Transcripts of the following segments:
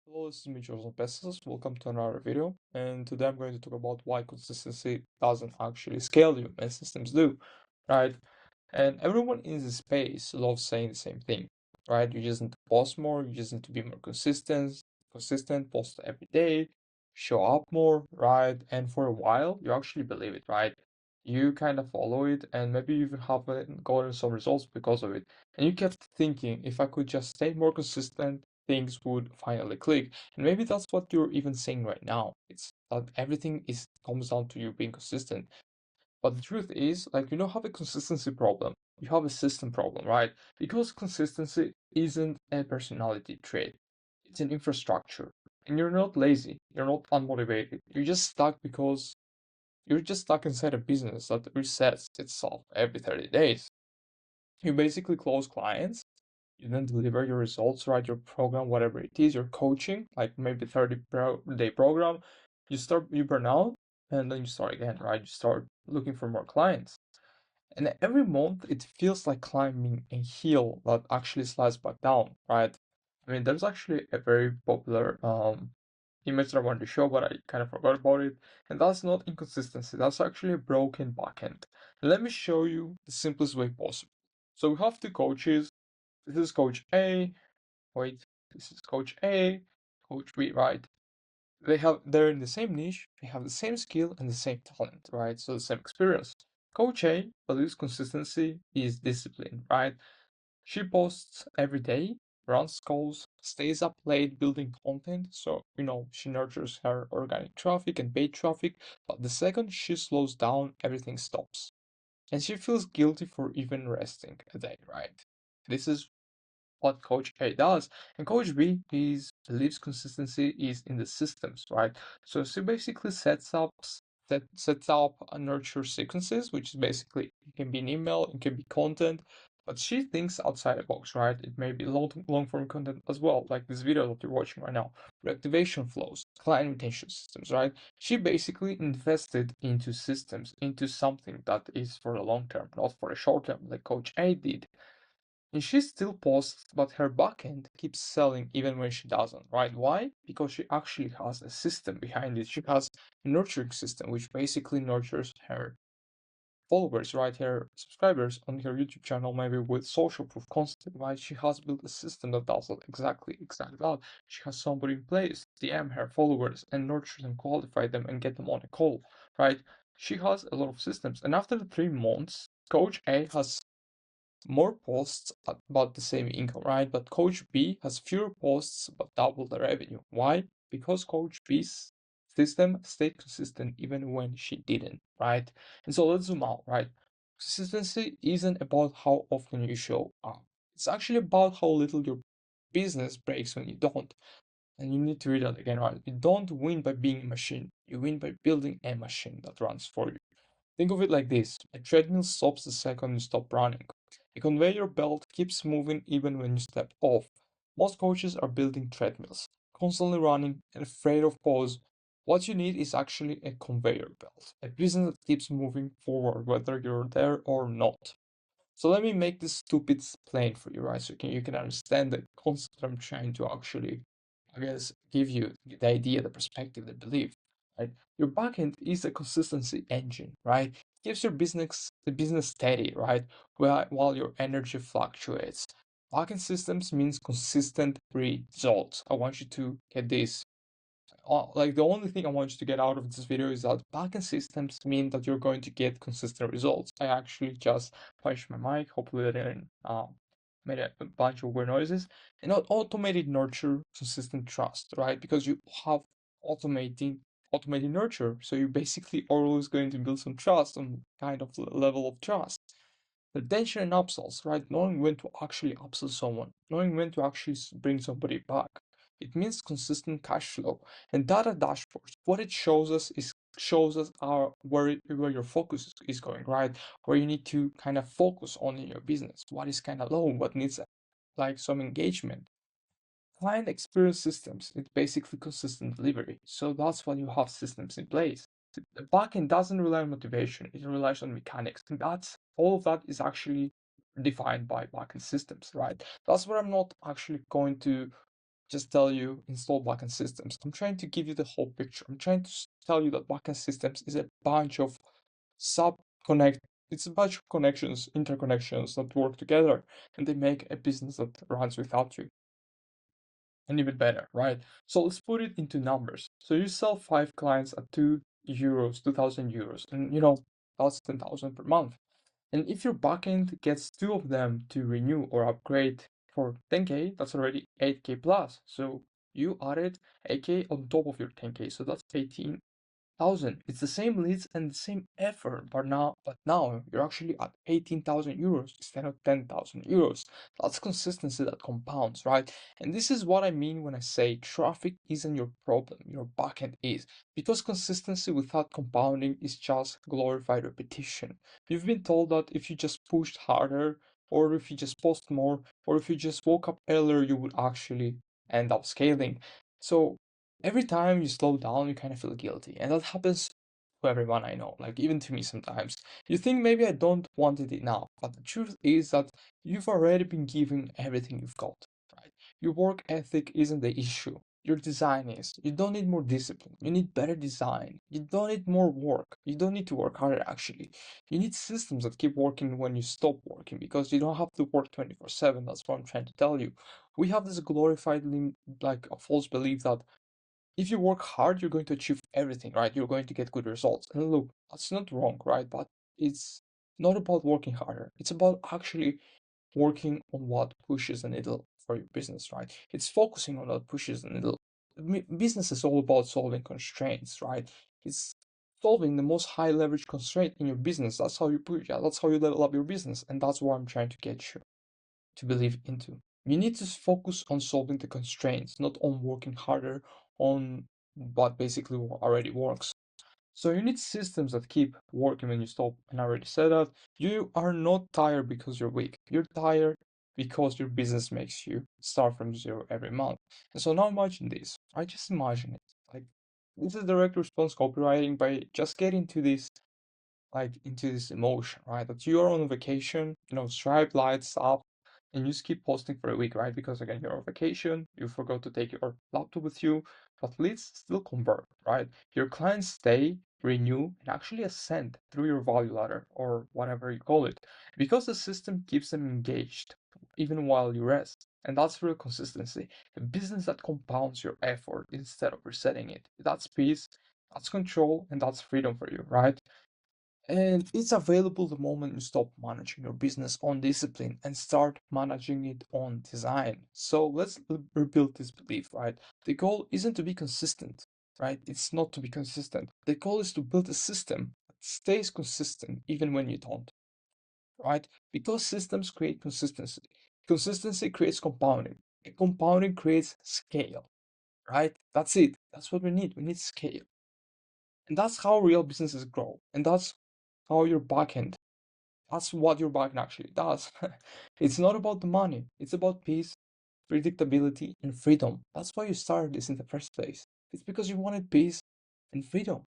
Hello, this is me, Joseph Pesos. Welcome to another video. And today I'm going to talk about why consistency doesn't actually scale you and systems do, right? And everyone in this space loves saying the same thing, right? You just need to post more, you just need to be more consistent, post every day, show up more, right? And for a while, you actually believe it, right? You kind of follow it, and maybe you even have gotten some results because of it. And you kept thinking, if I could just stay more consistent, things would finally click. And maybe that's what you're even saying right now. It's that everything is comes down to you being consistent. But the truth is, like, you don't have a consistency problem. You have a system problem, right? Because consistency isn't a personality trait. It's an infrastructure. And you're not lazy. You're not unmotivated. You're just stuck inside a business that resets itself every 30 days. You basically close clients, you then deliver your results, write your program, whatever it is, your coaching, like maybe 30-day program. You burn out, and then you start again, right? You start looking for more clients. And every month it feels like climbing a hill that actually slides back down, right? I mean, there's actually a very popular image that I wanted to show, but I kind of forgot about it. And that's not inconsistency, that's actually a broken backend. Let me show you the simplest way possible. So we have two coaches. This is coach A. Wait, this is coach A, coach B, right? They're in the same niche, they have the same skill and the same talent, right? So the same experience. Coach A believes consistency is discipline, right? She posts every day, runs calls, stays up late building content, so she nurtures her organic traffic and paid traffic, but the second she slows down, everything stops. And she feels guilty for even resting a day, right? This is what Coach A does. And Coach B believes consistency is in the systems, right? So she basically sets up a nurture sequences, which is basically it can be an email, it can be content, but she thinks outside the box, right? It may be long form content as well, like this video that you're watching right now. Reactivation flows, client retention systems, right? She basically invested into systems, into something that is for the long term, not for the short term, like Coach A did. And she still posts, but her backend keeps selling even when she doesn't, right? Why? Because she actually has a system behind it. She has a nurturing system, which basically nurtures her followers, right? Her subscribers on her YouTube channel, maybe with social proof content, right? She has built a system that does it exactly that. She has somebody in place, DM her followers and nurture them, qualify them, and get them on a call, right? She has a lot of systems. And after the 3 months, Coach A has more posts about the same income, right? But Coach B has fewer posts but double the revenue. Why? Because Coach B's system stayed consistent even when she didn't, right? And so let's zoom out, right? Consistency isn't about how often you show up. It's actually about how little your business breaks when you don't. And you need to read that again, right? You don't win by being a machine. You win by building a machine that runs for you. Think of it like this: a treadmill stops the second you stop running. A conveyor belt keeps moving even when you step off. Most coaches are building treadmills, constantly running and afraid of pause. What you need is actually a conveyor belt, a business that keeps moving forward whether you're there or not. So let me make this stupid plain for you, right? So you can understand the concept I'm trying to actually, I guess, give you the idea, the perspective, the belief, right? Your backend is a consistency engine, right? It keeps your business steady, right? While your energy fluctuates. Backend systems means consistent results. I want you to get this. Like, the only thing I want you to get out of this video is that backend systems mean that you're going to get consistent results. I actually just punched my mic. Hopefully, I didn't made a bunch of weird noises. And not automated nurture consistent trust, right? Because you have automating automated nurture, so you're basically always going to build some trust on kind of level of trust. Retention and upsells, right? Knowing when to actually upsell someone, knowing when to actually bring somebody back. It means consistent cash flow and data dashboards. What it shows us where your focus is going, right? Where you need to kind of focus on in your business. What is kind of low, what needs like some engagement. Client experience systems, it's basically consistent delivery. So that's why you have systems in place. The backend doesn't rely on motivation, it relies on mechanics. And that's all of that is actually defined by backend systems, right? That's what I'm not actually going to just tell you install backend systems. I'm trying to give you the whole picture. I'm trying to tell you that backend systems is a bunch of sub connect. It's a bunch of connections, interconnections that work together, and they make a business that runs without you. And even better, right? So let's put it into numbers. So you sell 5 clients at €2, 2,000 euros, and that's 10,000 per month. And if your backend gets 2 of them to renew or upgrade for 10K, that's already 8K plus. So you added 8K on top of your 10K. So that's 18,000. It's the same leads and the same effort, but now you're actually at 18,000 euros instead of 10,000 euros. That's consistency that compounds, right? And this is what I mean when I say traffic isn't your problem, your backend is. Because consistency without compounding is just glorified repetition. You've been told that if you just pushed harder, or if you just post more, or if you just woke up earlier, you would actually end up scaling. So every time you slow down, you kind of feel guilty. And that happens to everyone I know, like even to me sometimes. You think maybe I don't want it enough, but the truth is that you've already been giving everything you've got, right? Your work ethic isn't the issue. Your design is. You don't need more discipline. You need better design. You don't need more work. You don't need to work harder, actually. You need systems that keep working when you stop working because you don't have to work 24/7. That's what I'm trying to tell you. We have this glorified, like a false belief that if you work hard, you're going to achieve everything, right? You're going to get good results. And look, that's not wrong, right? But it's not about working harder. It's about actually working on what pushes the needle for your business, right? It's focusing on what pushes the needle. Business is all about solving constraints, right? It's solving the most high leverage constraint in your business. That's how you put, yeah, that's how you level up your business. And that's what I'm trying to get you to believe into. You need to focus on solving the constraints, not on working harder on what basically already works. So you need systems that keep working when you stop. And I already said that. You are not tired because you're weak. You're tired because your business makes you start from zero every month. And so now imagine this. I just imagine it. Like this is direct response copywriting by just getting to this like into this emotion, right? That you are on vacation, Stripe lights up, and you just keep posting for a week, right? Because again, you're on vacation, you forgot to take your laptop with you, but leads still convert, right? Your clients stay, renew, and actually ascend through your value ladder or whatever you call it, because the system keeps them engaged even while you rest. And that's real consistency. A business that compounds your effort instead of resetting it. That's peace, that's control, and that's freedom for you, right? And it's available the moment you stop managing your business on discipline and start managing it on design. So let's rebuild this belief, right? The goal isn't to be consistent, right? It's not to be consistent. The goal is to build a system that stays consistent even when you don't, right? Because systems create consistency. Consistency creates compounding. And compounding creates scale, right? That's it. That's what we need. We need scale. And that's how real businesses grow. And that's how your backend that's what your backend actually does. It's not about the money, it's about peace, predictability, and freedom. That's why you started this in the first place. It's because you wanted peace and freedom.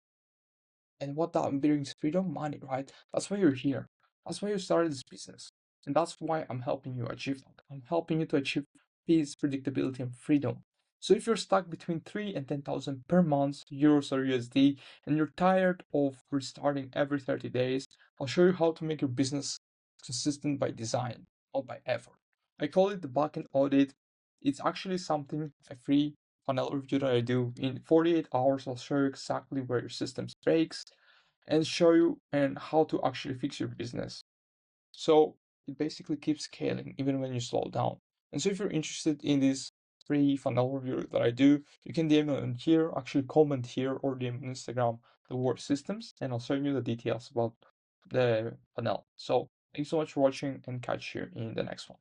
And what that brings freedom, money, right? That's why you're here. That's why you started this business. And that's why I'm helping you achieve that. I'm helping you to achieve peace, predictability, and freedom. So if you're stuck between 3 and 10,000 per month, euros or USD, and you're tired of restarting every 30 days, I'll show you how to make your business consistent by design, not by effort. I call it the backend audit. It's actually something, a free funnel review that I do. In 48 hours, I'll show you exactly where your system breaks and show you and how to actually fix your business. So it basically keeps scaling even when you slow down. And so if you're interested in this free funnel review that I do, you can DM me on here, actually comment here or DM on Instagram the word systems, and I'll show you the details about the funnel. So thanks so much for watching and catch you in the next one.